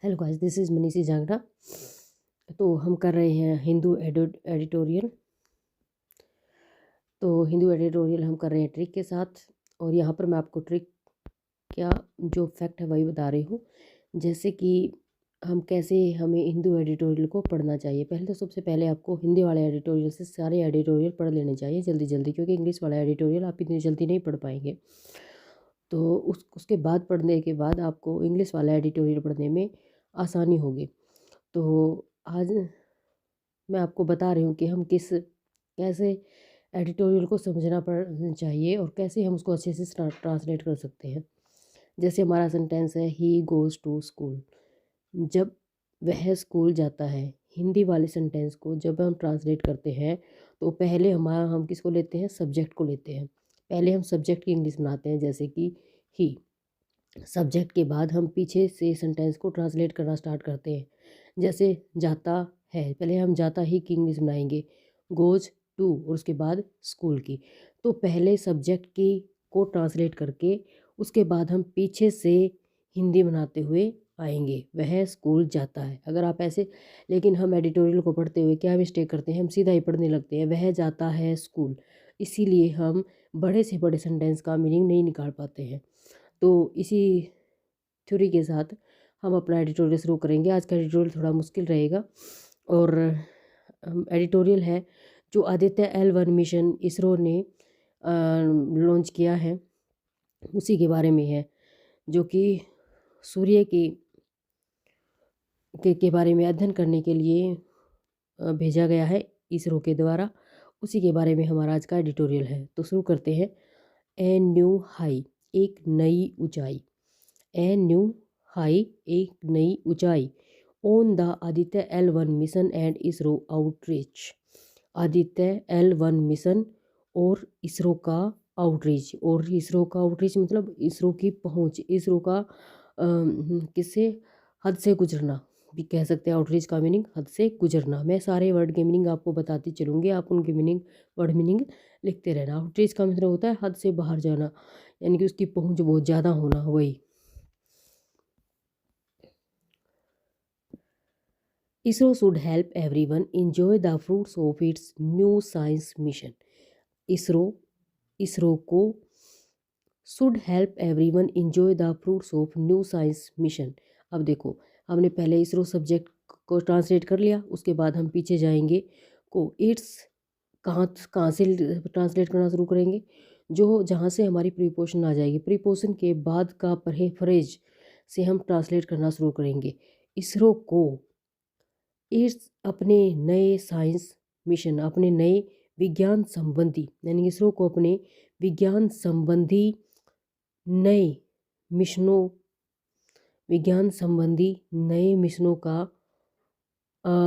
Hello guys, this is मनीषी जांगड़ा। तो हम कर रहे हैं हिंदू एडिटोरियल। तो हिंदू एडिटोरियल हम कर रहे हैं ट्रिक के साथ। और यहाँ पर मैं आपको ट्रिक क्या जो फैक्ट है वही बता रही हूँ। जैसे कि हमें हिंदू एडिटोरियल को पढ़ना चाहिए। पहले तो सबसे पहले आपको हिंदी वाले एडिटोरियल से सारे एडिटोरियल पढ़ लेने चाहिए जल्दी जल्दी, क्योंकि इंग्लिश वाला एडिटोरियल आप इतनी जल्दी नहीं पढ़ पाएंगे। तो उसके बाद पढ़ने के बाद आपको इंग्लिश वाला एडिटोरियल पढ़ने में आसानी होगी। तो आज मैं आपको बता रही हूँ कि हम कैसे एडिटोरियल को समझना पड़ चाहिए और कैसे हम उसको अच्छे से ट्रांसलेट कर सकते हैं। जैसे हमारा सेंटेंस है, ही गोज़ टू स्कूल। जब वह स्कूल जाता है, हिंदी वाले सेंटेंस को जब हम ट्रांसलेट करते हैं तो पहले हम किसको लेते हैं? सब्जेक्ट को लेते हैं। पहले हम सब्जेक्ट की इंग्लिश बनाते हैं, जैसे कि ही। सब्जेक्ट के बाद हम पीछे से सेंटेंस को ट्रांसलेट करना स्टार्ट करते हैं। जैसे जाता है, पहले हम जाता ही की इंग्लिश बनाएंगे, गोज टू, और उसके बाद स्कूल की। तो पहले सब्जेक्ट की को ट्रांसलेट करके उसके बाद हम पीछे से हिंदी बनाते हुए आएंगे, वह स्कूल जाता है। अगर आप ऐसे, लेकिन हम एडिटोरियल को पढ़ते हुए क्या मिस्टेक करते हैं? हम सीधा ही पढ़ने लगते हैं, वह जाता है स्कूल। इसीलिए हम बड़े से बड़े सेंटेंस का मीनिंग नहीं निकाल पाते हैं। तो इसी थ्योरी के साथ हम अपना एडिटोरियल शुरू करेंगे। आज का एडिटोरियल थोड़ा मुश्किल रहेगा और एडिटोरियल है जो आदित्य L1 मिशन इसरो ने लॉन्च किया है, उसी के बारे में है, जो कि सूर्य के बारे में अध्ययन करने के लिए भेजा गया है इसरो के द्वारा। उसी के बारे में हमारा आज का एडिटोरियल है। तो शुरू करते हैं। ए न्यू हाई, एक नई ऊंचाई। ए न्यू हाई, एक नई ऊंचाई। On the Aditya L1 mission and ISRO outreach. Aditya L1 mission और इसरो का आउटरीच। और इसरो का आउटरीच मतलब इसरो की पहुंच, इसरो का किससे? हद से गुजरना भी कह सकते हैं। आउटरीच का मीनिंग हद से गुजरना। मैं सारे वर्ड के मीनिंग आपको बताती चलूँगी, आप उनके वर्ड मीनिंग लिखते रहना। आउटरीच का मतलब होता है हद से बाहर जाना, यानी कि उसकी पहुंच बहुत ज़्यादा होना, वही। ISRO should help everyone enjoy the fruits of its new science mission. ISRO ISRO को should help everyone enjoy the fruits of new science mission. अब देखो, हमने पहले इसरो सब्जेक्ट को ट्रांसलेट कर लिया, उसके बाद हम पीछे जाएंगे को इट्स कहाँ से ट्रांसलेट करना शुरू करेंगे? जो जहाँ से हमारी प्रीपोजिशन आ जाएगी, प्रीपोजिशन के बाद का फ्रेज से हम ट्रांसलेट करना शुरू करेंगे। इसरो को इस अपने नए साइंस मिशन, अपने नए विज्ञान संबंधी, यानी इसरो को अपने विज्ञान संबंधी नए मिशनों विज्ञान संबंधी नए मिशनों का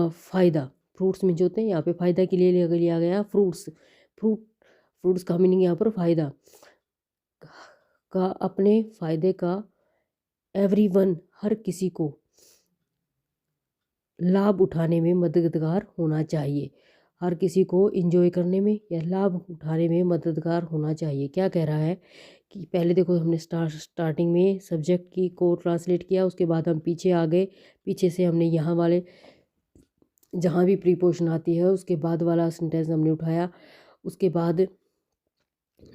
फ़ायदा, फ्रूट्स में जो होते हैं यहाँ पे फ़ायदा के लिए लिया गया फ्रूट्स। फ्रूट्स का मीनिंग यहाँ पर फ़ायदा का, अपने फ़ायदे का एवरीवन, हर किसी को लाभ उठाने में मददगार होना चाहिए। हर किसी को एंजॉय करने में या लाभ उठाने में मददगार होना चाहिए। क्या कह रहा है कि पहले देखो, हमने स्टार्टिंग में सब्जेक्ट की को ट्रांसलेट किया, उसके बाद हम पीछे आ गए। पीछे से हमने यहाँ वाले जहाँ भी प्रीपोजिशन आती है उसके बाद वाला सेंटेंस हमने उठाया। उसके बाद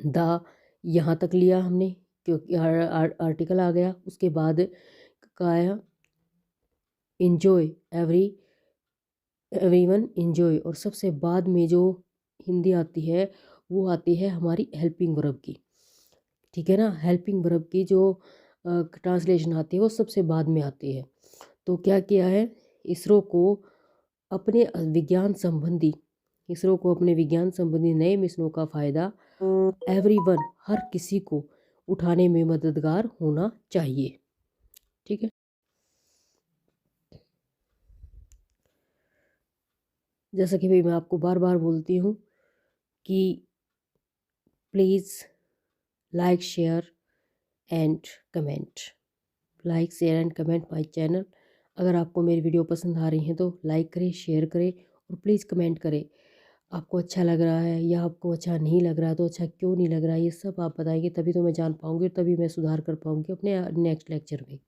द यहाँ तक लिया हमने, क्योंकि आर्टिकल आ गया। उसके बाद का इंजॉय, एवरीवन इंजॉय। और सबसे बाद में जो हिंदी आती है वो आती है हमारी हेल्पिंग वर्ब की। ठीक है ना? हेल्पिंग वर्ब की जो ट्रांसलेशन आती है वो सबसे बाद में आती है। तो क्या किया है? इसरो को अपने विज्ञान संबंधी इसरो को अपने विज्ञान संबंधी नए मिशनों का फ़ायदा एवरीवन, हर किसी को उठाने में मददगार होना चाहिए। ठीक है। जैसा कि भाई मैं आपको बार बार बोलती हूँ कि please like share and comment. Like share and comment my channel. अगर आपको मेरी वीडियो पसंद आ रही हैं तो लाइक करें, शेयर करें और प्लीज़ कमेंट करें। आपको अच्छा लग रहा है या आपको अच्छा नहीं लग रहा है, तो अच्छा क्यों नहीं लग रहा है, ये सब आप बताएंगे, तभी तो मैं जान पाऊँगी और तभी मैं सुधार कर पाऊँगी अपने नेक्स्ट लेक्चर में।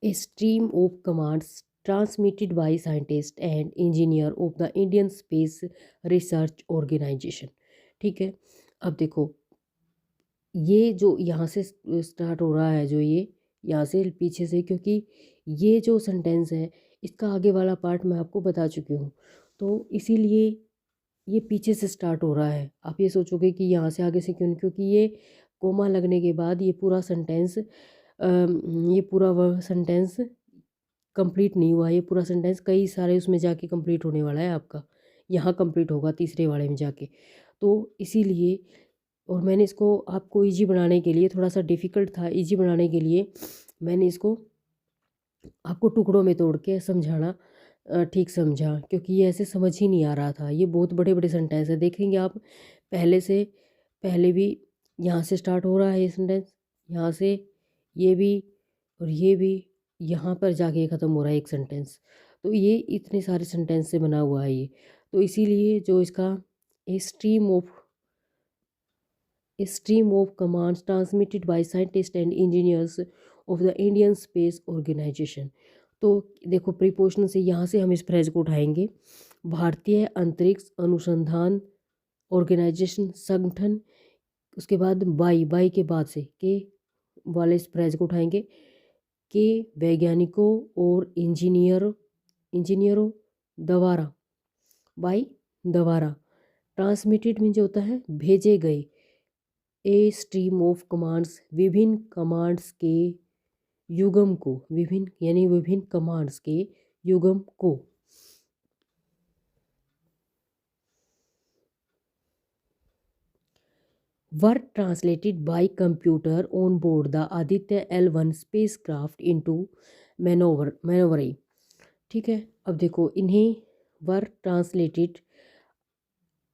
A stream of commands transmitted by scientist and engineer of the Indian Space Research Organisation. ठीक है, अब देखो ये जो यहाँ से स्टार्ट हो रहा है, जो ये यहाँ से पीछे से, क्योंकि ये जो सेंटेंस है इसका आगे वाला पार्ट मैं आपको बता चुकी हूँ, तो इसीलिए ये पीछे से स्टार्ट हो रहा है। आप ये सोचोगे कि यहाँ से आगे से क्यों नहीं, क्योंकि ये कोमा लगने के बाद ये पूरा वह सेंटेंस कंप्लीट नहीं हुआ। ये पूरा सेंटेंस कई सारे उसमें जाके कंप्लीट होने वाला है आपका, यहाँ कंप्लीट होगा तीसरे वाले में जाके। तो इसीलिए, और मैंने इसको आपको इजी बनाने के लिए, थोड़ा सा डिफ़िकल्ट था, इजी बनाने के लिए मैंने इसको आपको टुकड़ों में तोड़ के समझाना ठीक समझा, क्योंकि ये ऐसे समझ ही नहीं आ रहा था। ये बहुत बड़े बड़े सेंटेंस है, देखेंगे आप पहले भी यहाँ से स्टार्ट हो रहा है ये सेंटेंस, यहाँ से ये भी, और ये भी, यहाँ पर जाके ख़त्म हो रहा है एक सेंटेंस। तो ये इतने सारे सेंटेंस से बना हुआ है ये। तो इसीलिए जो इसका ए stream of commands transmitted by scientists and engineers of the Indian Space Organization। तो देखो प्रीपोजिशन से यहाँ से हम इस फ्रेज को उठाएंगे, भारतीय अंतरिक्ष अनुसंधान ऑर्गेनाइजेशन संगठन, उसके बाद बाई के बाद से के वाले इस फ्रेज को उठाएंगे, के वैज्ञानिकों और इंजीनियरों द्वारा, बाई द्वारा, ट्रांसमिटेड में जो होता है भेजे गए, ए स्ट्रीम ऑफ कमांड्स विभिन्न कमांड्स के युगम को, विभिन्न कमांड्स के युगम को, were translated by computer on board the Aditya L1 spacecraft into manoeuvre. ठीक है, अब देखो इन्हें वर ट्रांसलेटेड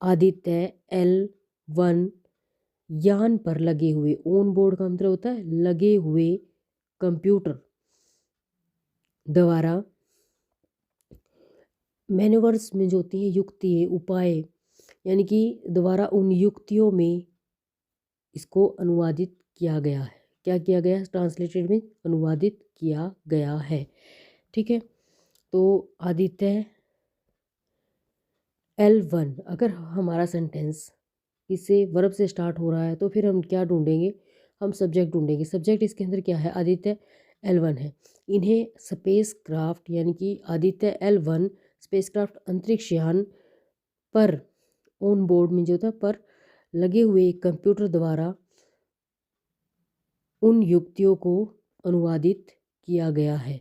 आदित्य L1 यान पर लगे हुए, ऑन बोर्ड का मतलब होता है लगे हुए कंप्यूटर द्वारा, मैनोवर्स में जो होती हैं युक्ति उपाय, यानी कि द्वारा उन युक्तियों में इसको अनुवादित किया गया है। क्या किया गया है? ट्रांसलेटेड में अनुवादित किया गया है। ठीक है, तो आदित्य L1, अगर हमारा सेंटेंस इससे वर्ब से स्टार्ट हो रहा है तो फिर हम क्या ढूंढेंगे? हम सब्जेक्ट ढूंढेंगे। सब्जेक्ट इसके अंदर क्या है? आदित्य L1 है। इन्हें स्पेस क्राफ्ट, यानी कि आदित्य L1 स्पेस क्राफ्ट अंतरिक्ष यान पर, ऑन बोर्ड में जो था पर लगे हुए कंप्यूटर द्वारा उन युक्तियों को अनुवादित किया गया है।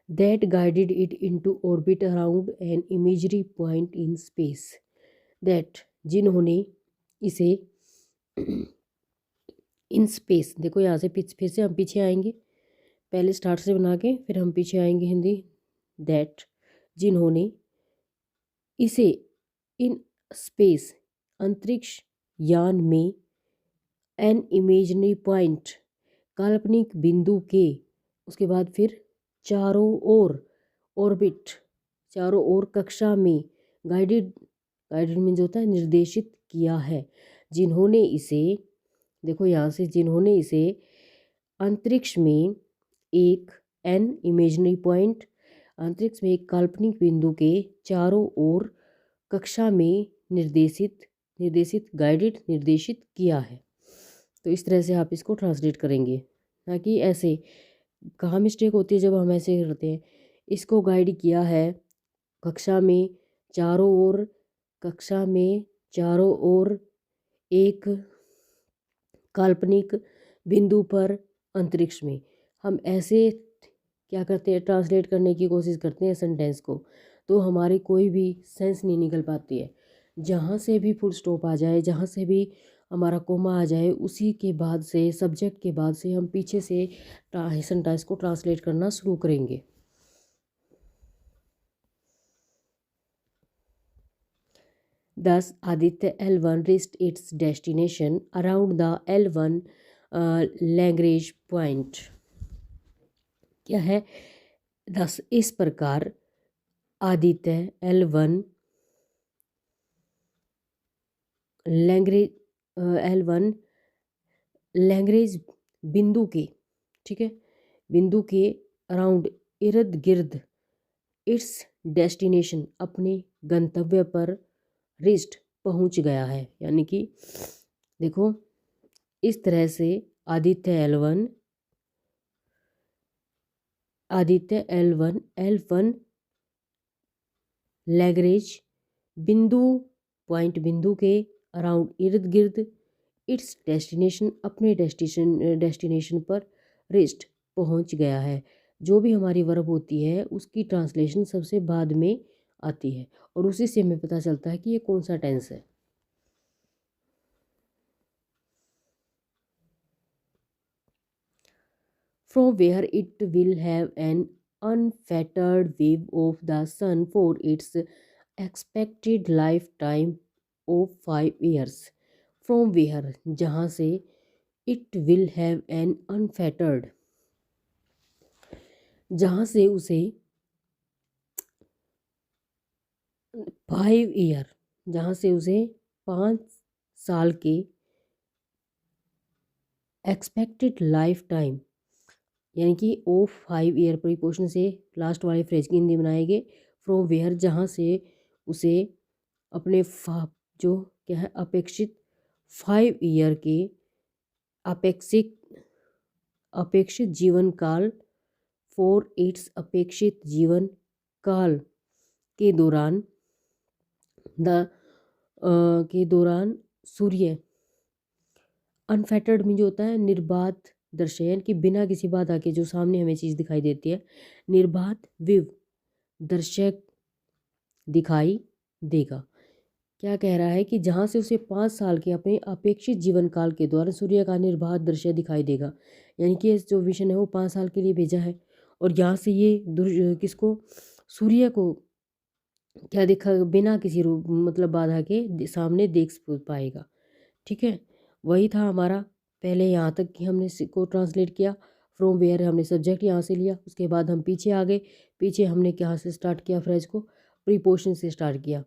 That guided it into orbit around an imaginary point in space। That, जिन्होंने इसे इन स्पेस, देखो यहाँ से फिर से हम पीछे आएंगे, पहले स्टार्ट से बना के फिर हम पीछे आएंगे हिंदी। दैट, जिन्होंने इसे इन स्पेस अंतरिक्ष यान में एन इमेजनरी पॉइंट काल्पनिक बिंदु के, उसके बाद फिर चारों ओर ऑर्बिट, चारों ओर कक्षा में, गाइडेड में जो होता है निर्देशित किया है। जिन्होंने इसे, देखो यहाँ से, जिन्होंने इसे अंतरिक्ष में एक एन इमेजनरी पॉइंट, अंतरिक्ष में एक काल्पनिक बिंदु के चारों ओर कक्षा में निर्देशित किया है। तो इस तरह से आप इसको ट्रांसलेट करेंगे, ना कि ऐसे। कहाँ मिस्टेक होती है जब हम ऐसे करते हैं? इसको गाइड किया है कक्षा में चारों ओर एक काल्पनिक बिंदु पर अंतरिक्ष में। हम ऐसे क्या करते हैं? ट्रांसलेट करने की कोशिश करते हैं सेंटेंस को, तो हमारी कोई भी सेंस नहीं निकल पाती है। जहाँ से भी फुल स्टॉप आ जाए, जहाँ से भी हमारा कोमा आ जाए, उसी के बाद से, सब्जेक्ट के बाद से हम पीछे से सेंटेंस को ट्रांसलेट करना शुरू करेंगे। Thus, Aditya L1 reached its destination around the L1 Lagrange point। क्या है? thus, इस प्रकार आदित्य L1 L1 लैग्रेंज बिंदु के, ठीक है, बिंदु के अराउंड, इर्द गिर्द, इट्स डेस्टिनेशन अपने गंतव्य पर, रिस्ट पहुंच गया है। यानी कि देखो इस तरह से आदित्य L1 लैग्रेंज बिंदु, पॉइंट बिंदु के अराउंड, इर्द गिर्द, इट्स डेस्टिनेशन अपने डेस्टिनेशन पर, रिस्ट पहुंच गया है। जो भी हमारी वर्ब होती है उसकी ट्रांसलेशन सबसे बाद में आती है और उसी से हमें पता चलता है कि ये कौन सा टेंस है। From where it will have an unfettered view of the sun for its expected lifetime of 5 years. From where, जहाँ से, it will have an unfettered, जहाँ से उसे 5 ईयर, जहाँ से उसे 5 साल के एक्सपेक्टेड लाइफ टाइम, यानी कि ऑफ 5 ईयर प्रीपोजिशन से लास्ट वाले फ्रेज की हिंदी बनाएंगे। फ्रॉम वेयर, जहाँ से उसे अपने जो क्या है अपेक्षित 5 ईयर के अपेक्षित जीवन काल, फॉर इट्स अपेक्षित जीवन काल के दौरान, के दौरान सूर्य, अनफेटर्ड में जो होता है निर्बाध दृश्य, यानी कि बिना किसी बाधा के जो सामने हमें चीज़ दिखाई देती है, निर्बाध विव दृश्य दिखाई देगा। क्या कह रहा है कि जहाँ से उसे 5 साल के अपने अपेक्षित जीवन काल के दौरान सूर्य का निर्बाध दृश्य दिखाई देगा, यानी कि जो विजन है वो 5 साल के लिए भेजा है और यहाँ से ये किसको, सूर्य को क्या दिखा, बिना किसी रूप मतलब बाधा के सामने देख पाएगा। ठीक है, वही था हमारा पहले यहाँ तक कि हमने को ट्रांसलेट किया। फ्रॉम वेयर हमने सब्जेक्ट यहाँ से लिया, उसके बाद हम पीछे आ गए। पीछे हमने कहाँ से स्टार्ट किया, फ्रेज को प्रीपोजिशन से स्टार्ट किया,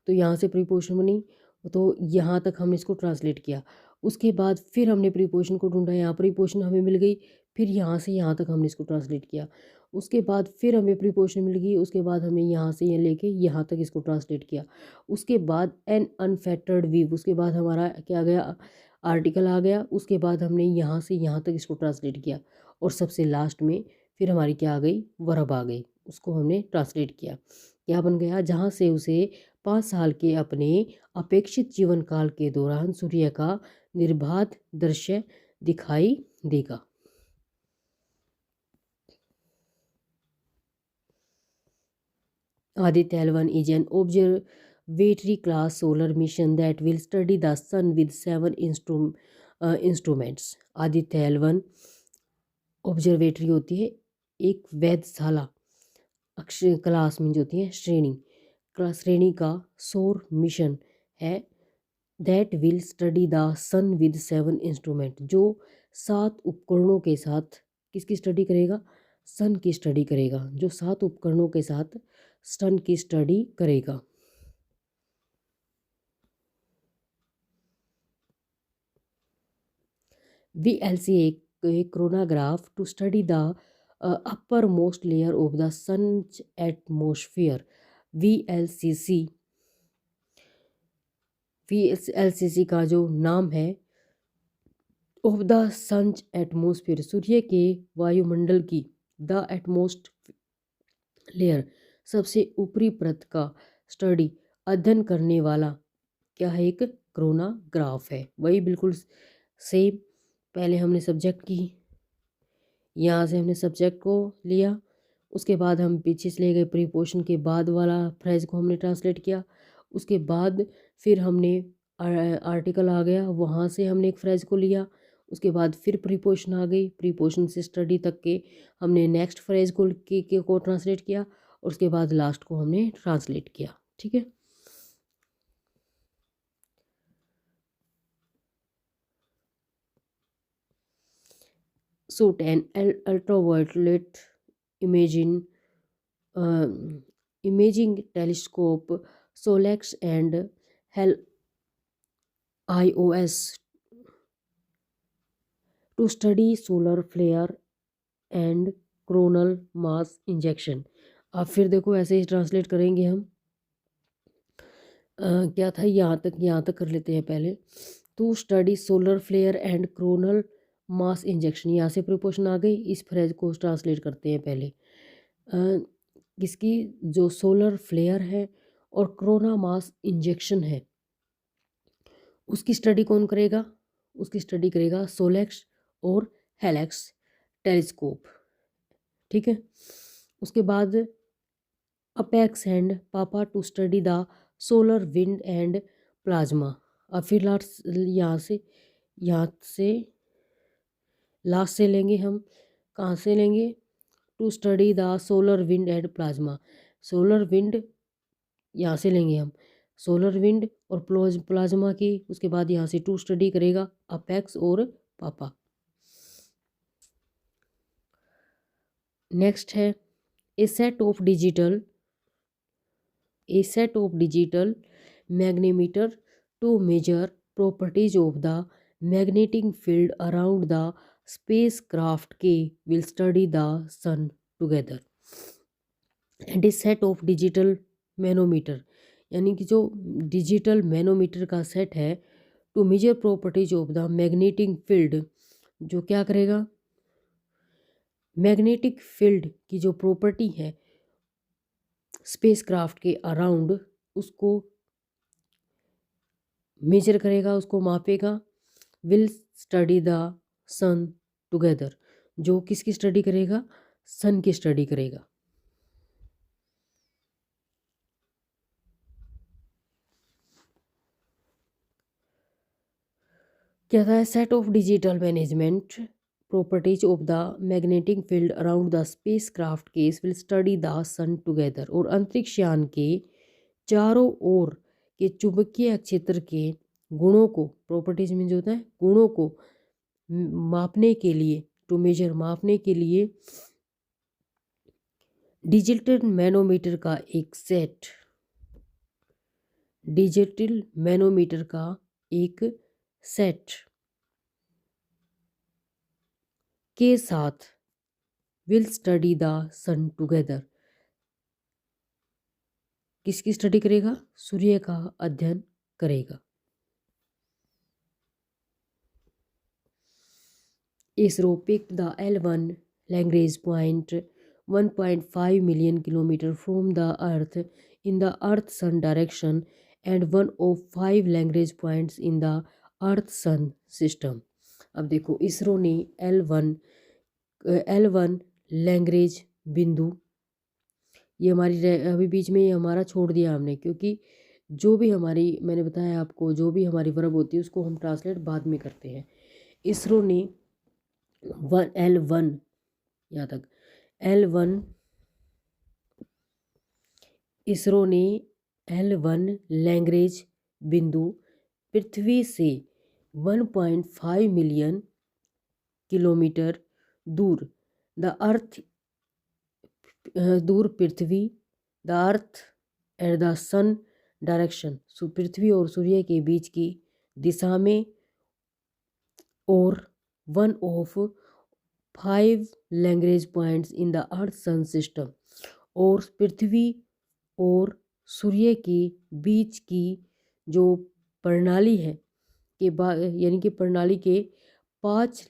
तो यहाँ से प्रीपोजिशन बनी, तो यहाँ तक हमने इसको ट्रांसलेट किया। उसके बाद फिर हमने प्रीपोजिशन को ढूंढा, यहाँ प्रीपोजिशन हमें मिल गई, फिर यहाँ से यहाँ तक हमने इसको ट्रांसलेट किया। उसके बाद फिर हमें प्रीपोजिशन मिल गई, उसके बाद हमने यहाँ से ये लेके यहाँ तक इसको ट्रांसलेट किया। उसके बाद एन अनफेटर्ड वीव, उसके बाद हमारा क्या गया, आर्टिकल आ गया। उसके बाद हमने यहाँ से यहाँ तक इसको ट्रांसलेट किया और सबसे लास्ट में फिर हमारी क्या आ गई, वर्ब आ गई, उसको हमने ट्रांसलेट किया। क्या बन गया, जहाँ से उसे 5 साल के अपने अपेक्षित जीवन काल के दौरान सूर्य का निर्बाध दृश्य दिखाई देगा। Aditya L1 is an observatory class solar mission that will study the sun with 7 instruments. Aditya L1 observatory होती है, एक वेधशाला, अक्षर क्लास में जो होती है श्रेणी का सौर मिशन है, that will study the sun with 7 instrument, जो 7 उपकरणों के साथ किसकी स्टडी करेगा, सन की स्टडी करेगा, जो 7 उपकरणों के साथ सन की स्टडी करेगा। VLC एक coronagraph to study the upper most layer of the sun atmosphere. VLCC का जो नाम है, ऑफ द सन एटमोसफियर, सूर्य के वायुमंडल की, द एटमोस्ट लेयर सबसे ऊपरी परत का, स्टडी अध्ययन करने वाला क्या है, एक क्रोनाग्राफ है। वही बिल्कुल सेम, पहले हमने सब्जेक्ट की, यहाँ से हमने सब्जेक्ट को लिया, उसके बाद हम पीछे से ले गए प्रीपोजिशन के बाद वाला फ्रेज को हमने ट्रांसलेट किया। उसके बाद फिर हमने आर्टिकल आ गया, वहाँ से हमने एक फ्रेज को लिया। उसके बाद फिर प्रीपोजिशन आ गई, प्रीपोजिशन से स्टडी तक के हमने नेक्स्ट फ्रेज को ट्रांसलेट किया और उसके बाद लास्ट को हमने ट्रांसलेट किया। ठीक है, shoot an ultraviolet imaging telescope, SOLAX and IOS to study solar flare and coronal mass injection. अब फिर देखो ऐसे ही ट्रांसलेट करेंगे हम। क्या था, यहाँ तक कर लेते हैं पहले। To study solar flare and coronal mass injection, यहाँ से प्रिपोजिशन आ गई। इस फ्रेज को ट्रांसलेट करते हैं पहले। इसकी जो सोलर फ्लेयर है और कोरोना मास इंजेक्शन है, उसकी स्टडी कौन करेगा? उसकी स्टडी करेगा सोलेक्स और हेलेक्स टेलीस्कोप। ठीक है। उसके बाद apex and PAPA to study the solar wind and plasma. अब फिर यहाँ से लास्ट से लेंगे हम। कहाँ से लेंगे? To study the solar wind and plasma. Solar wind यहाँ से लेंगे हम, सोलर विंड और प्लाज्मा की। उसके बाद यहाँ से टू स्टडी करेगा अपेक्स और पापा। नेक्स्ट है a set of digital magnetometer to measure properties of the magnetic field around the spacecraft के will study the sun together. And a set of digital manometer, यानी कि जो digital manometer का set है, to measure properties of the magnetic field, जो क्या करेगा? Magnetic field की जो प्रॉपर्टी है स्पेस क्राफ्ट के अराउंड, उसको मेजर करेगा, उसको मापेगा। Will study the sun together, जो किसकी स्टडी करेगा? सन की स्टडी करेगा। क्या था? Set of digital management properties of the magnetic field around the spacecraft case will study the sun together. और अंतरिक्ष यान के चारों ओर के चुंबकीय क्षेत्र के गुणों को, प्रॉपर्टीज में जो होता है गुणों को मापने के लिए, टू मेजर मापने के लिए डिजिटल मैनोमीटर का एक सेट, डिजिटल मैनोमीटर का एक सेट के साथ will study the sun together, किसकी स्टडी करेगा? सूर्य का अध्ययन करेगा। ISRO pick the L1 Lagrange point 1.5 million kilometer from the Earth in the Earth-Sun direction and one of 5 Lagrange points in the Earth-Sun system। अब देखो इसरो ने L1 लैग्रेंज बिंदु, ये हमारी अभी बीच में ये हमारा छोड़ दिया हमने, क्योंकि जो भी हमारी, मैंने बताया आपको, जो भी हमारी वर्ब होती है उसको हम ट्रांसलेट बाद में करते हैं। इसरो ने L1, यहाँ तक L1, इसरो ने L1 लैग्रेंज बिंदु पृथ्वी से 1.5 मिलियन किलोमीटर दूर पृथ्वी, the earth and the sun direction, पृथ्वी और सूर्य के बीच की दिशा में, और one of 5 Lagrange points in the earth sun system, और पृथ्वी और सूर्य के बीच की जो प्रणाली है के यानी कि प्रणाली के 5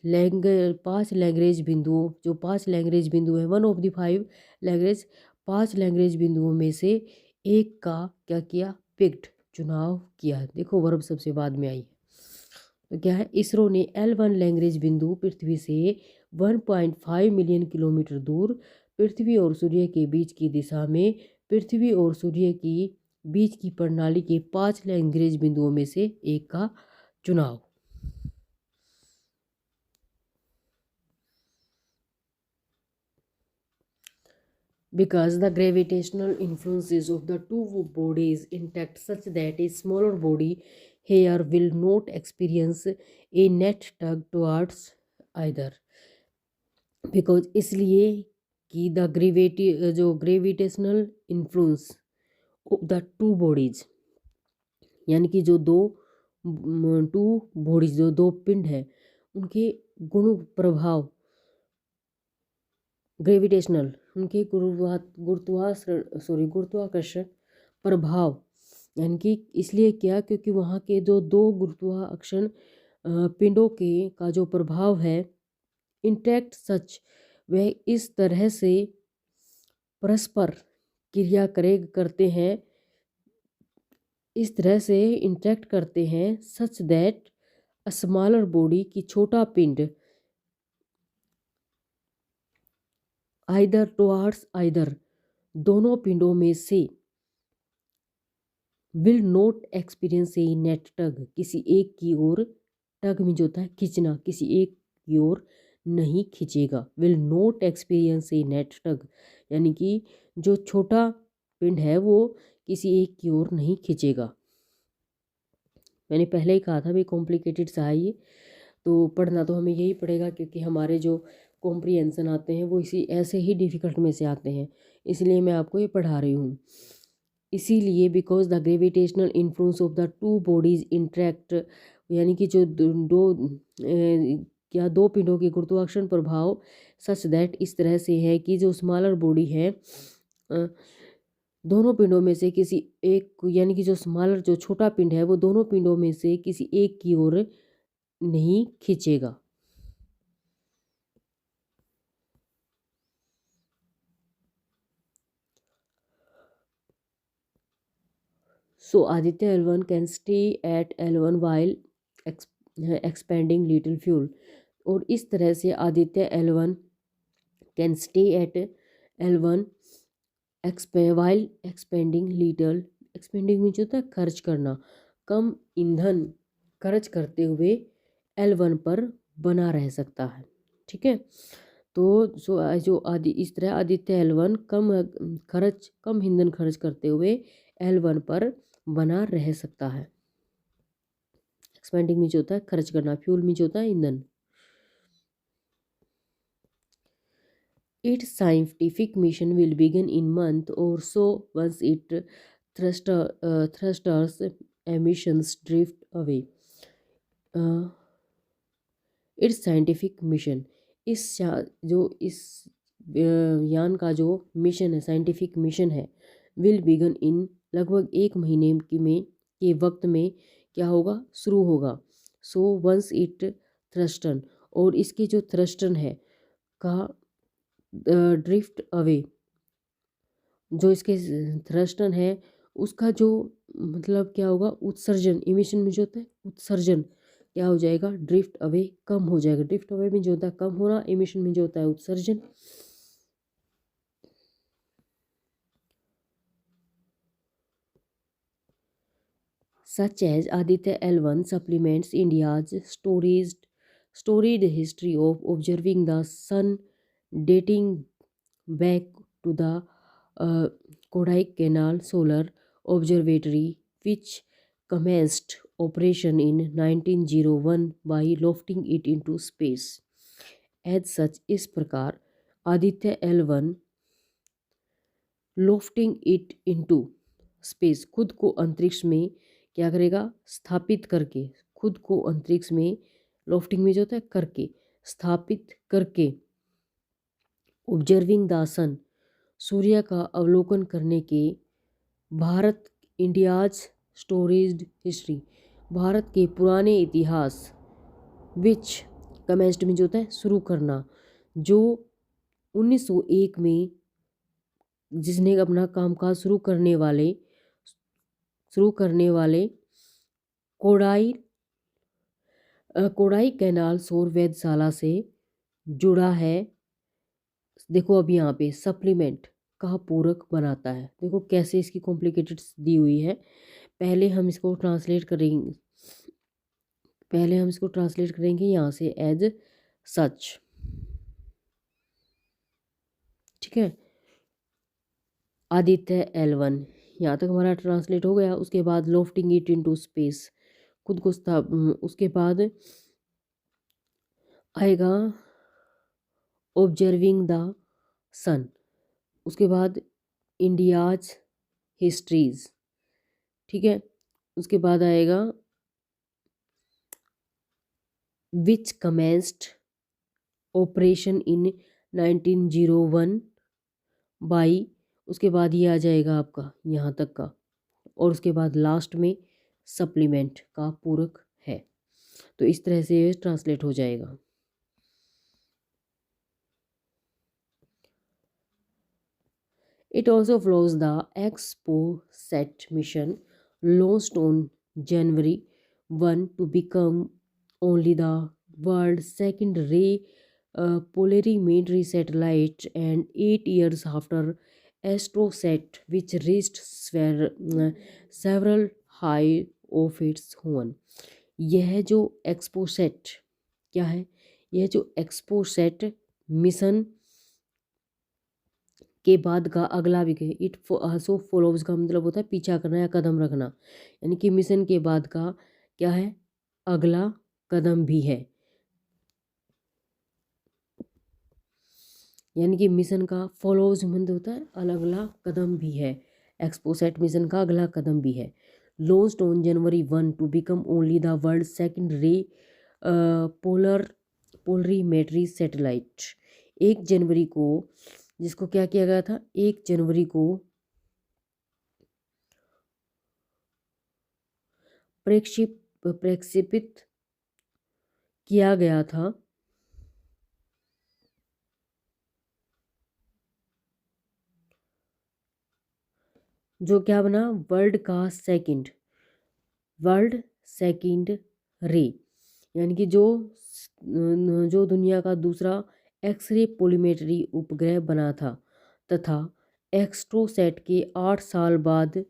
लैग्रेंज बिंदुओं, जो 5 लैग्रेंज बिंदु है, one of the 5 Lagrange, 5 Lagrange बिंदुओं में से एक का क्या किया? पिक्ड, चुनाव किया। देखो वर्ब सबसे बाद में आई है। तो क्या है? इसरो ने L1 लैग्रेंज बिंदु पृथ्वी से 1.5 मिलियन किलोमीटर दूर पृथ्वी और सूर्य के बीच की दिशा में, पृथ्वी और सूर्य की बीच की प्रणाली के 5 लैग्रेंज बिंदुओं में से एक का चुनाव। Because the gravitational influences of the two bodies intact such that a smaller body here will not experience a net tug towards either। Because इसलिए कि जो gravitational influence of the two bodies, यानी कि जो दो टू बॉडीज, जो दो पिंड है उनके गुण प्रभाव ग्रेविटेशनल, उनके गुरुत्वाकर्षण प्रभाव, यानी कि इसलिए क्या, क्योंकि वहाँ के जो दो गुरुत्वाकर्षण पिंडों के का जो प्रभाव है इंटैक्ट सच, वह इस तरह से परस्पर क्रिया करते हैं, इस तरह से इंटरेक्ट करते हैं such that a smaller body की छोटा पिंड आइदर टुवार्ड्स आइदर, दोनों पिंडों में से will not experience a net tug, किसी एक की ओर, टग में जो होता है खींचना, किसी एक की ओर नहीं खींचेगा। Will not experience a net tug, यानी कि जो छोटा पिंड है वो किसी एक की ओर नहीं खींचेगा। मैंने पहले ही कहा था भाई कॉम्प्लिकेटेड सा है ये, तो पढ़ना तो हमें यही पड़ेगा, क्योंकि हमारे जो कॉम्प्रिहेंशन आते हैं वो इसी ऐसे ही डिफ़िकल्ट में से आते हैं, इसलिए मैं आपको ये पढ़ा रही हूँ। इसीलिए because the gravitational influence of the two bodies interact, यानी कि जो या दो पिंडों के गुरुत्वाकर्षण प्रभाव सच दैट इस तरह से है कि जो स्मॉलर बॉडी है दोनों पिंडों में से किसी एक, यानी कि जो स्मॉलर जो छोटा पिंड है वो दोनों पिंडों में से किसी एक की ओर नहीं खींचेगा। So Aditya L1 can stay at L1 while expanding little fuel, और इस तरह से Aditya L1 can stay at L1 while expanding little, expanding means होता है खर्च करना, कम ईंधन खर्च करते हुए L1 पर बना रह सकता है। ठीक है, तो जो इस तरह आदित्य L1 कम ईंधन खर्च करते हुए L1 पर बना रह सकता है। एक्सपेंडिंग मीन्स होता है खर्च करना, फ्यूल मीन्स होता है ईंधन। Its scientific mission will begin in month or so once thrusters emissions drift away. Its scientific mission, इस यान का जो मिशन है, साइंटिफिक मिशन है, विल बिगन इन, लगभग 1 महीने के वक्त में क्या होगा, शुरू होगा। सो वंस इट थ्रस्टन, और इसके जो थ्रस्टन है का ड्रिफ्ट अवे, जो इसके थ्रस्टन है उसका जो मतलब क्या होगा, उत्सर्जन, इमिशन में जो होता है उत्सर्जन क्या हो जाएगा, ड्रिफ्ट अवे, कम हो जाएगा। ड्रिफ्ट अवे में जो होता है कम होना, इमिशन में जो होता है उत्सर्जन। Such as Aditya L1 supplements India's storied history of observing the sun dating back to the Kodaikanal Solar Observatory, which commenced operation in 1901 by lofting it into space. As such, इस प्रकार Aditya L1 lofting it into space, खुद को अंतरिक्ष में क्या करेगा, स्थापित करके, खुद को अंतरिक्ष में, लोफ्टिंग में जो होता है करके, स्थापित करके, ऑब्जर्विंग द सन, सूर्य का अवलोकन करने के, Bharat India's storage history, Bharat के पुराने इतिहास, विच कमेंस्ड में जो होता है शुरू करना, जो 1901 में जिसने अपना कामकाज शुरू करने वाले कोडाई कैनाल सौर वेधशाला से जुड़ा है। देखो अब यहाँ पे सप्लीमेंट का पूरक बनाता है, देखो कैसे इसकी कॉम्प्लिकेटेड दी हुई है। पहले हम इसको ट्रांसलेट करेंगे यहाँ से एज सच। ठीक है, आदित्य L1 यहाँ तक हमारा ट्रांसलेट हो गया। उसके बाद लोफ्टिंग इट इनटू स्पेस, खुद को उसके बाद आएगा ऑब्जर्विंग द सन, उसके बाद इंडियाज हिस्ट्रीज। ठीक है, उसके बाद आएगा विच कमेंस्ड ऑपरेशन इन 1901 बाई, उसके बाद ये आ जाएगा आपका यहाँ तक का, और उसके बाद लास्ट में सप्लीमेंट का पूरक है। तो इस तरह से ये ट्रांसलेट हो जाएगा। It also follows the ExpoSat mission launched on January 1 to become only the world's second ray polarimetry satellite, and 8 years after AstroSat, which reached several high of its own. यह जो एक्सपोसेट क्या है, यह जो XPoSat mission के बाद का अगला भी है। इट सो फॉलोज का मतलब होता है पीछा करना या कदम रखना, यानी कि मिशन के बाद का क्या है, अगला कदम भी है। यानी कि मिशन का फॉलोज मतलब होता है अगला कदम भी है, एक्सपोसेट मिशन का अगला कदम भी है। Launched on January 1 to become only the world second ray polarimetry satellite. 1 जनवरी को, जिसको क्या किया गया था, 1 जनवरी को प्रक्षेपित किया गया था, जो क्या बना, वर्ल्ड सेकंड रे, यानी कि जो दुनिया का दूसरा एक्सरे पोलीमेट्री उपग्रह बना था, तथा एस्ट्रोसैट के 8 साल बाद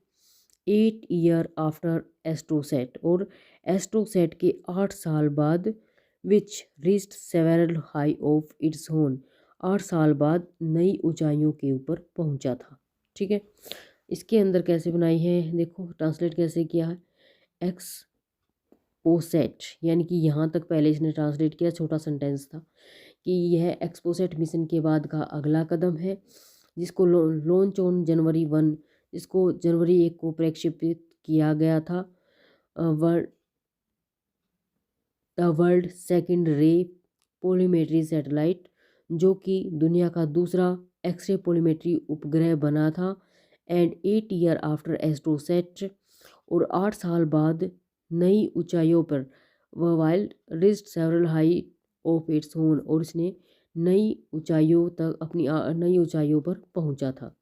8 ईयर आफ्टर एस्ट्रोसैट, और एस्ट्रोसैट के 8 साल बाद which rest several high of its own, 8 साल बाद नई ऊंचाइयों के ऊपर पहुंचा था। ठीक है, इसके अंदर कैसे बनाई है, देखो ट्रांसलेट कैसे किया है। एक्सपोसेट, यानी कि यहाँ तक पहले इसने ट्रांसलेट किया, छोटा सेंटेंस था कि यह एक्सपोसेट मिशन के बाद का अगला कदम है, जिसको लॉन्च ऑन जनवरी 1, जिसको जनवरी 1 को प्रक्षेपित किया गया था, द वर्ल्ड सेकंड रे पोलीमेट्री सैटेलाइट, जो कि दुनिया का दूसरा एक्सरे पोलीमेट्री उपग्रह बना था, एंड 8 ईयर आफ्टर एस्ट्रोसैट, और 8 साल बाद नई ऊंचाइयों पर, वह wild wrist several high of its own, और इसने नई ऊंचाइयों तक अपनी नई ऊंचाइयों पर पहुंचा था।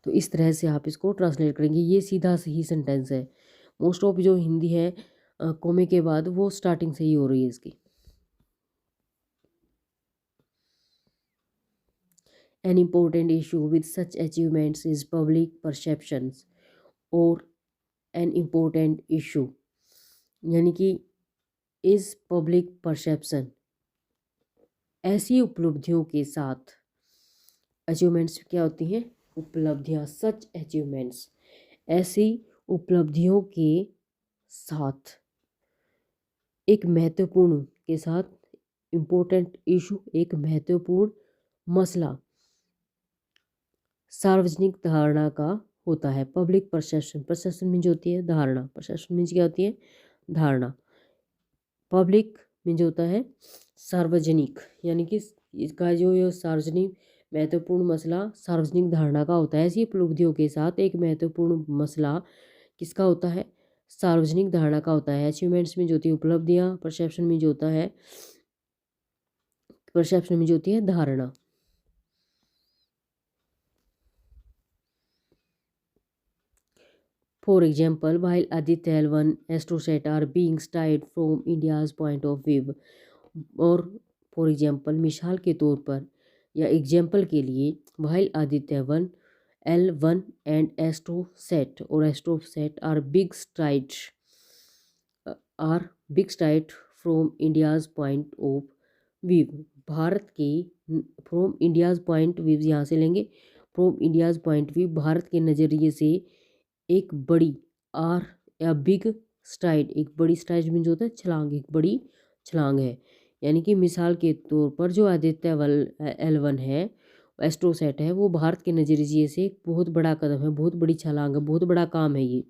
तो इस तरह से आप इसको ट्रांसलेट करेंगे, ये सीधा सही सेंटेंस है। मोस्ट ऑफ जो हिंदी है कोमे के बाद वो स्टार्टिंग से ही हो रही है इसकी। An important issue with such achievements is public perceptions, और an important issue यानी कि इस पब्लिक परसेप्शन, ऐसी उपलब्धियों के साथ, अचीवमेंट्स क्या होती हैं, उपलब्धियां, सच अचीवमेंट्स, ऐसी उपलब्धियों के साथ, एक महत्वपूर्ण के साथ, इम्पोर्टेंट इशू एक महत्वपूर्ण मसला, सार्वजनिक धारणा का होता है। पब्लिक परसेप्शन, परसेप्शन मीन्स होती है धारणा, परसेप्शन मीन्स क्या होती है, धारणा। पब्लिक मीन्स होता है सार्वजनिक, यानी कि इसका जो ये सार्वजनिक महत्वपूर्ण मसला सार्वजनिक धारणा का होता है। ऐसी उपलब्धियों के साथ एक महत्वपूर्ण मसला किसका होता है, सार्वजनिक धारणा का होता है। अचीवमेंट्स में जो होती है उपलब्धियाँ, परसेप्शन में जो होता है, परसेप्शन में जो होती है धारणा। For example, while Aditya L1 astrosat are being studied from India's point of view, और फॉर एग्जाम्पल मिसाल के तौर पर या एग्जाम्पल के लिए, while Aditya L1 and astrosat और astrosat are big strides from India's point of view, Bharat के फ्रॉम इंडियाज़ पॉइंट व्यू यहाँ से लेंगे, from India's point view, Bharat के नज़रिए से एक बड़ी आर या बिग स्ट्राइड, एक बड़ी स्ट्राइड मीन्स होता है छलांग, एक बड़ी छलांग है। यानी कि मिसाल के तौर पर जो आदित्य L1 है, एस्ट्रोसैट है, वो भारत के नज़रिए से एक बहुत बड़ा कदम है, बहुत बड़ी छलांग है, बहुत बड़ा काम है ये।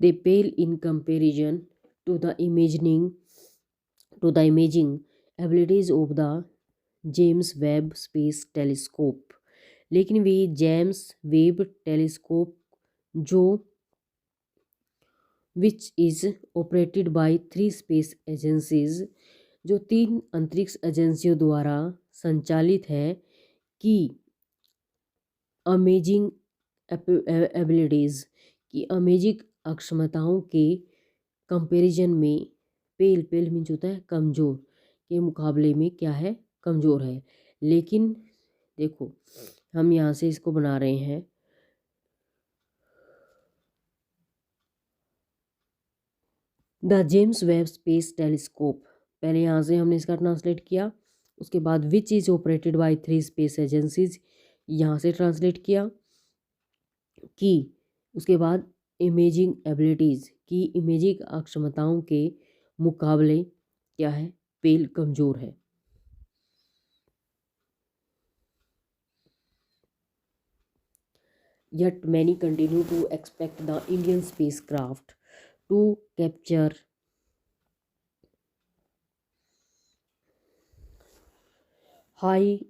They pale in comparison to the imaging abilities of the James Webb space telescope. लेकिन वे जेम्स वेब टेलीस्कोप जो which is operated by 3 space agencies, जो 3 अंतरिक्ष एजेंसियों द्वारा संचालित है, की अमेजिंग एबिलिटीज़ की अमेजिंग अक्षमताओं के कंपैरिजन में पेल मीन्स होता है कमज़ोर, के मुकाबले में क्या है, कमज़ोर है। लेकिन देखो हम यहाँ से इसको बना रहे हैं the James Webb space telescope. पहले यहाँ से हमने इसका ट्रांसलेट किया, उसके बाद which is operated by 3 space agencies, यहाँ से ट्रांसलेट किया कि उसके बाद इमेजिंग एबिलिटीज़ की इमेजिंग अक्षमताओं के मुकाबले क्या है, पेल कमज़ोर है। Yet many continue to expect the Indian spacecraft to capture high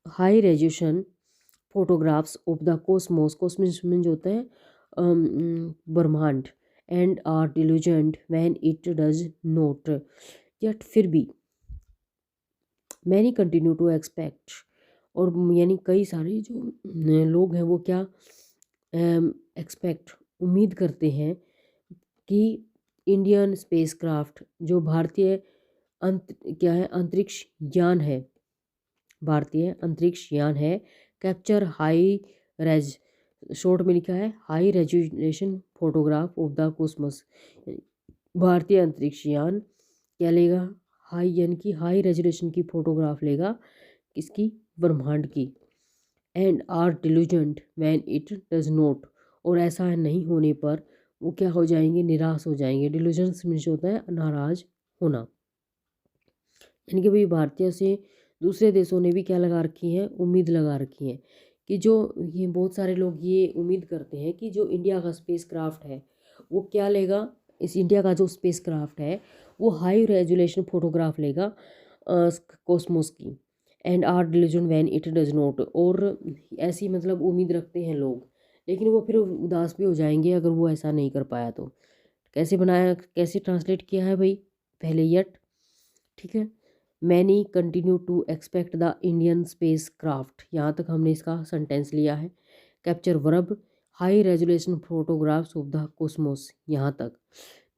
high resolution photographs of the cosmos। cosmos में जो होता है ब्रह्मांड, and are delusioned when it does not। yet फिर भी many continue to expect, और यानी कई सारे जो लोग हैं वो क्या एक्सपेक्ट उम्मीद करते हैं कि इंडियन स्पेसक्राफ्ट जो भारतीय क्या है अंतरिक्ष यान है, भारतीय अंतरिक्ष यान है, कैप्चर हाई रेज, शॉर्ट में लिखा है high resolution photograph of the Cosmos. भारतीय अंतरिक्ष यान क्या लेगा, हाई यानी कि हाई रेजोल्यूशन की फोटोग्राफ लेगा, किसकी, ब्रह्मांड की। And are disillusioned when it does not, और ऐसा नहीं होने पर वो क्या हो जाएंगे, निराश हो जाएंगे। डिल्यूजन्स मीन्स होता है नाराज होना, यानी कि भाई भारतीय से दूसरे देशों ने भी क्या लगा रखी है, उम्मीद लगा रखी है कि जो ये बहुत सारे लोग ये उम्मीद करते हैं कि जो इंडिया का स्पेस क्राफ्ट है वो क्या लेगा, इस इंडिया का जो स्पेस क्राफ्ट है वो हाई रेजोल्यूशन फोटोग्राफ लेगा कॉस्मोस की। And are delusion when it does not, और ऐसी मतलब उम्मीद रखते हैं लोग, लेकिन वो फिर उदास भी हो जाएंगे अगर वो ऐसा नहीं कर पाया तो। कैसे बनाया, कैसे ट्रांसलेट किया है भाई, पहले यट, ठीक है, many continue to expect the Indian spacecraft, यहाँ तक हमने इसका सेंटेंस लिया है। Capture verb high resolution photographs of the cosmos, यहाँ तक,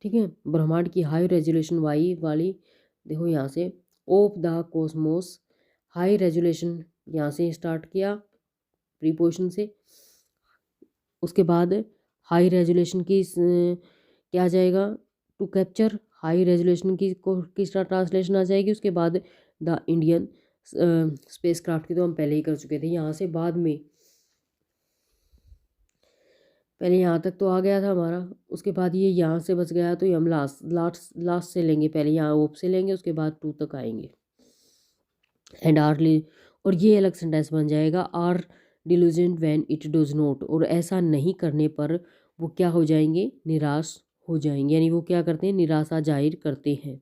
ठीक है। ब्रह्मांड की हाई रेजोल्यूशन वाली देखो यहाँ से of the Cosmos, high resolution यहाँ से स्टार्ट किया प्रीपोजिशन से, उसके बाद हाई रेजोल्यूशन की क्या आ जाएगा, टू कैप्चर हाई रेजोल्यूशन की किस तरह ट्रांसलेशन आ जाएगी, उसके बाद द इंडियन स्पेस क्राफ्ट की तो हम पहले ही कर चुके थे। यहाँ से बाद में पहले यहाँ तक तो आ गया था हमारा, उसके बाद ये यहाँ से बच गया तो ये हम लास्ट से लेंगे, पहले यहाँ ओप से लेंगे उसके बाद टू तक आएंगे। एंड आर, और ये अलग सेंटेंस बन जाएगा, are delusion when it does not, और ऐसा नहीं करने पर वो क्या हो जाएंगे, निराश हो जाएंगे, यानी वो क्या करते हैं, निराशा जाहिर करते हैं।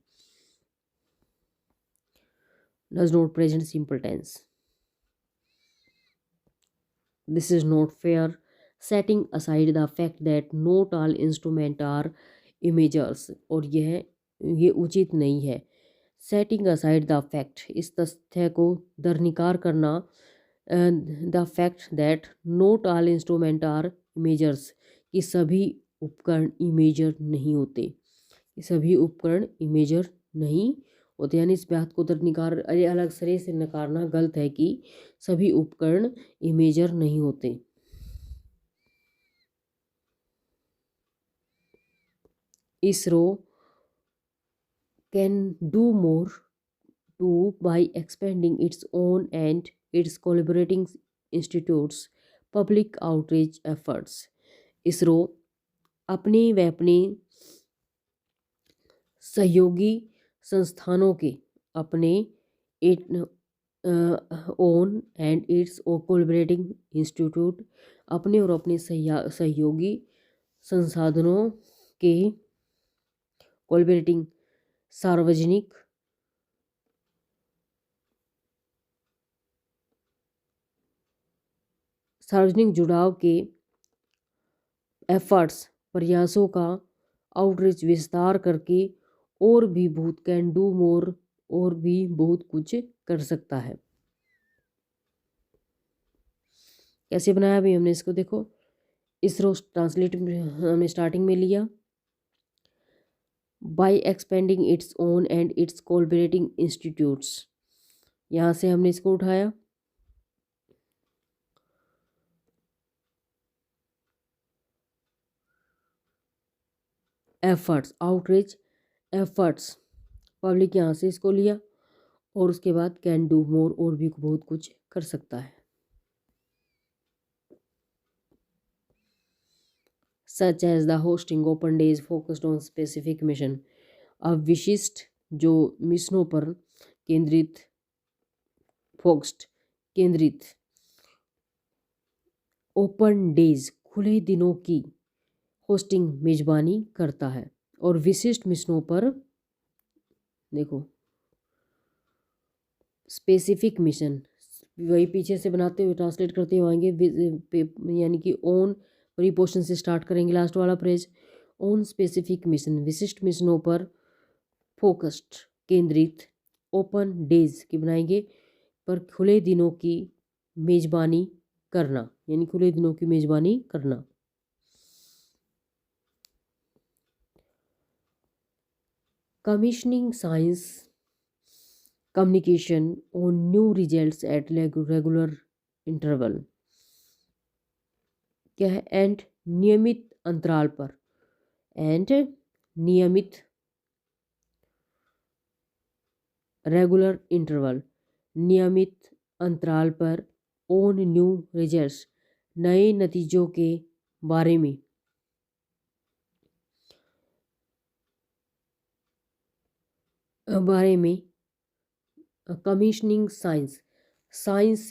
Does not present simple tense, this is not fair, setting aside the fact that not all instrument are imagers, और ये उचित नहीं है। सेटिंग असाइड द फैक्ट, इस तथ्य को दरनिकार करना, the fact that not all instrument are imagers, कि सभी उपकरण इमेजर नहीं होते, सभी उपकरण इमेजर नहीं होते, यानी इस बात को दरनिकार अलग सिरे से नकारना गलत है कि सभी उपकरण इमेजर नहीं होते। ISRO can do more to by expanding its own and its collaborating institutes public outreach efforts। ISRO अपने व अपने सहयोगी संस्थानों के अपने own and its collaborating institute अपने और अपने सहयोगी संसाधनों के कोलैबोरेटिंग सार्वजनिक जुड़ाव के एफर्ट्स प्रयासों का आउटरीच विस्तार करके और भी बहुत कैन डू मोर और भी बहुत कुछ कर सकता है। कैसे बनाया अभी हमने इसको देखो, इसरो ट्रांसलेट हमने स्टार्टिंग में लिया, by expending its own and its collaborating institutes, यहाँ से हमने इसको उठाया। एफर्ट्स आउटरीच एफर्ट्स पब्लिक, यहाँ से इसको लिया और उसके बाद कैन डू मोर और भी बहुत कुछ कर सकता है। Such as the hosting open days focused on specific mission, अब विशिष्ट जो मिशनों पर केंद्रित केंद्रित ओपन डेज खुले दिनों की होस्टिंग मेजबानी करता है, और विशिष्ट मिशनों पर देखो स्पेसिफिक मिशन वही पीछे से बनाते हुए ट्रांसलेट करते हुए आएंगे, यानी कि ओन प्रीपोजिशन से स्टार्ट करेंगे लास्ट वाला फ्रेज, ओन स्पेसिफिक मिशन विशिष्ट मिशनों पर फोकस्ड केंद्रित, ओपन डेज की बनाएंगे पर खुले दिनों की मेजबानी करना, यानी खुले दिनों की मेजबानी करना। Commissioning science communication on new results at regular interval, क्या है, एंड नियमित अंतराल पर, एंड नियमित रेगुलर इंटरवल नियमित अंतराल पर, ऑन न्यू रिजल्ट्स नए नतीजों के बारे में, कमीशनिंग साइंस साइंस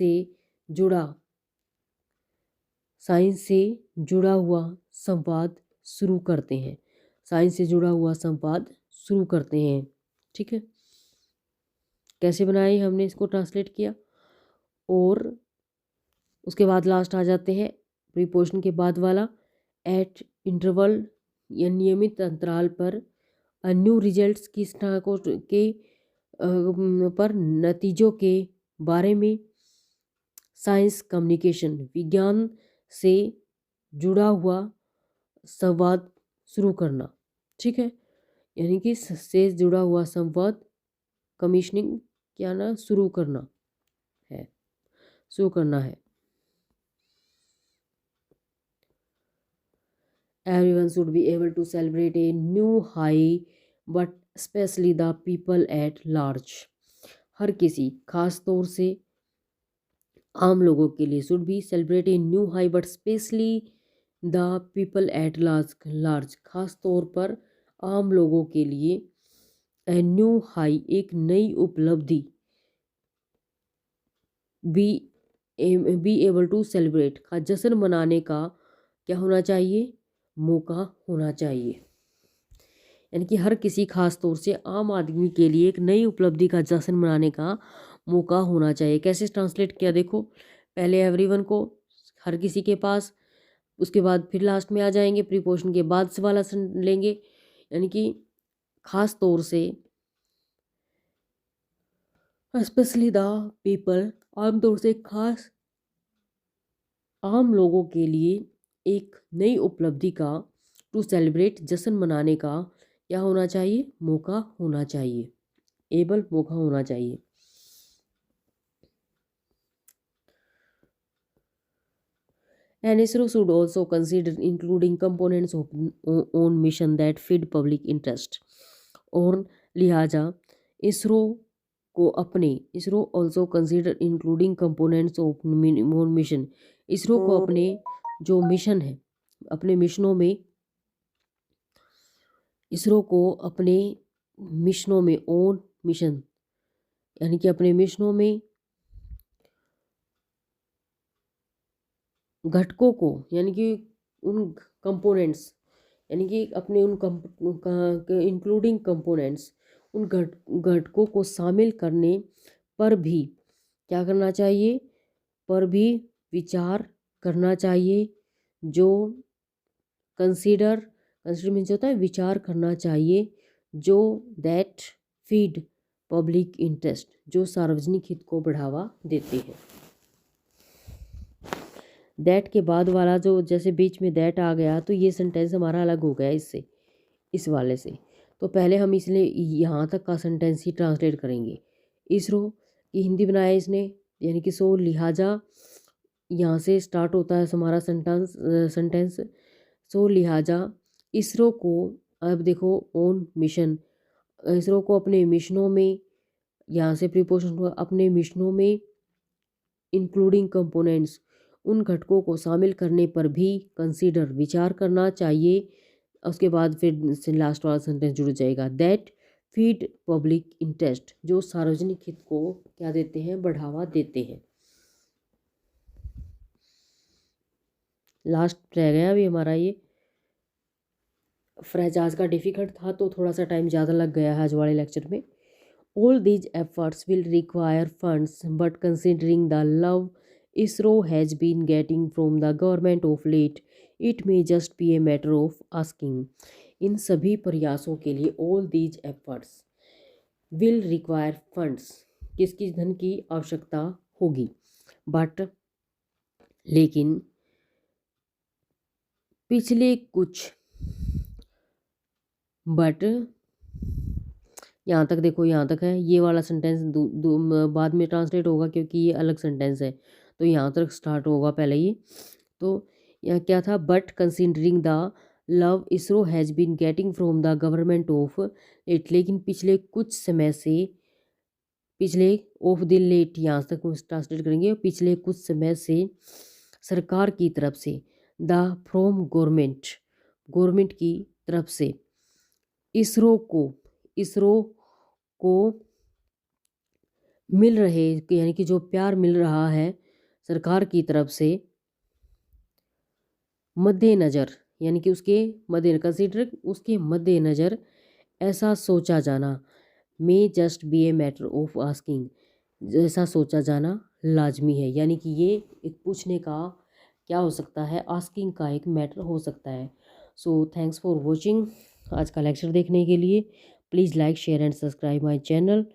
से जुड़ा हुआ संवाद शुरू करते हैं, साइंस से जुड़ा हुआ संवाद शुरू करते हैं। ठीक है, कैसे बनाए हमने इसको ट्रांसलेट किया, और उसके बाद लास्ट आ जाते हैं प्रीपोजिशन के बाद वाला, एट इंटरवल या नियमित अंतराल पर, न्यू रिजल्ट्स किस तरह को के पर नतीजों के बारे में, साइंस कम्युनिकेशन विज्ञान से जुड़ा हुआ संवाद शुरू करना। ठीक है, यानी कि से जुड़ा हुआ संवाद कमीशनिंग क्या ना शुरू करना है। Everyone should be able to celebrate a new high, but especially the people at large, हर किसी खास तौर से आम लोगों के लिए, should be celebrate a new high but specially the people at large खास तौर पर आम लोगों के लिए, ए न्यू हाई एक नई उपलब्धि, बी एबल टू सेलिब्रेट का जश्न मनाने का क्या होना चाहिए, मौका होना चाहिए, यानी कि हर किसी खास तौर से आम आदमी के लिए एक नई उपलब्धि का जश्न मनाने का मौका होना चाहिए। कैसे ट्रांसलेट किया देखो, पहले एवरीवन को हर किसी के पास, उसके बाद फिर लास्ट में आ जाएंगे प्रीपोजिशन के बाद से वाला लेंगे, यानी कि खास तौर से स्पेशली द पीपल आमतौर से खास आम लोगों के लिए एक नई उपलब्धि का, टू सेलिब्रेट जश्न मनाने का क्या होना चाहिए, मौका होना चाहिए, एबल मौका होना चाहिए। And ISRO should also consider including components of own mission that feed public interest, और लिहाजा ISRO also consider including components of own mission, ISRO को अपने जो मिशन है, अपने मिशनों में, इसरो को अपने मिशनों में ओन मिशन, यानी कि अपने मिशनों में घटकों को यानी कि उन कंपोनेंट्स यानी कि अपने उन इंक्लूडिंग कंपोनेंट्स उन घटकों को शामिल करने पर भी क्या करना चाहिए, पर भी विचार करना चाहिए। जो कंसीडर मीन्स होता है विचार करना चाहिए, जो दैट फीड पब्लिक इंटरेस्ट, जो सार्वजनिक हित को बढ़ावा देते हैं। दैट के बाद वाला जो जैसे बीच में दैट आ गया तो ये सेंटेंस हमारा अलग हो गया इससे, इस वाले से। तो पहले हम इसलिए यहाँ तक का सेंटेंस ही ट्रांसलेट करेंगे। इसरो की हिंदी बनाया इसने, यानी कि सो लिहाजा यहाँ से स्टार्ट होता है हमारा सेंटेंस। सो लिहाजा इसरो को, अब देखो ऑन मिशन, इसरो को अपने मिशनों में, यहाँ से प्रीपोजिशन हुआ, अपने मिशनों में इंक्लूडिंग कंपोनेंट्स, उन घटकों को शामिल करने पर भी कंसीडर विचार करना चाहिए। उसके बाद फिर लास्ट वाला सेंटेंस जुड़ जाएगा, दैट फीड पब्लिक इंटरेस्ट, जो सार्वजनिक हित को क्या देते हैं, बढ़ावा देते हैं। लास्ट रह गया अभी हमारा ये फ्रेज। आज का डिफिकल्ट था तो थोड़ा सा टाइम ज़्यादा लग गया है आज वाले लेक्चर में। All these efforts will require funds, but considering the love ISRO has been getting from the government of late, it may just be a matter of asking. इन सभी प्रयासों के लिए all these efforts will require funds, किसकी धन की आवश्यकता होगी, but लेकिन पिछले कुछ, बट यहाँ तक देखो, यहाँ तक है, ये वाला सेंटेंस बाद में ट्रांसलेट होगा क्योंकि ये अलग सेंटेंस है, तो यहाँ तक स्टार्ट होगा पहले ये। तो यहाँ क्या था, but considering the love ISRO has been getting from the government of it, लेकिन पिछले कुछ समय से, पिछले ऑफ द लेट यहाँ तक ट्रांसलेट करेंगे, पिछले कुछ समय से सरकार की तरफ से, द फ्रॉम गवर्नमेंट की तरफ से, इसरो को मिल रहे, यानी कि जो प्यार मिल रहा है सरकार की तरफ से, मद्देनज़र, यानी कि उसके मद्देनज़र, कंसीडर उसके मद्देनज़र, ऐसा सोचा जाना, may just be a matter of asking, ऐसा सोचा जाना लाजमी है, यानी कि ये एक पूछने का क्या हो सकता है, आस्किंग का एक मैटर हो सकता है। So thanks for watching. आज का लेक्चर देखने के लिए please like share and subscribe my channel.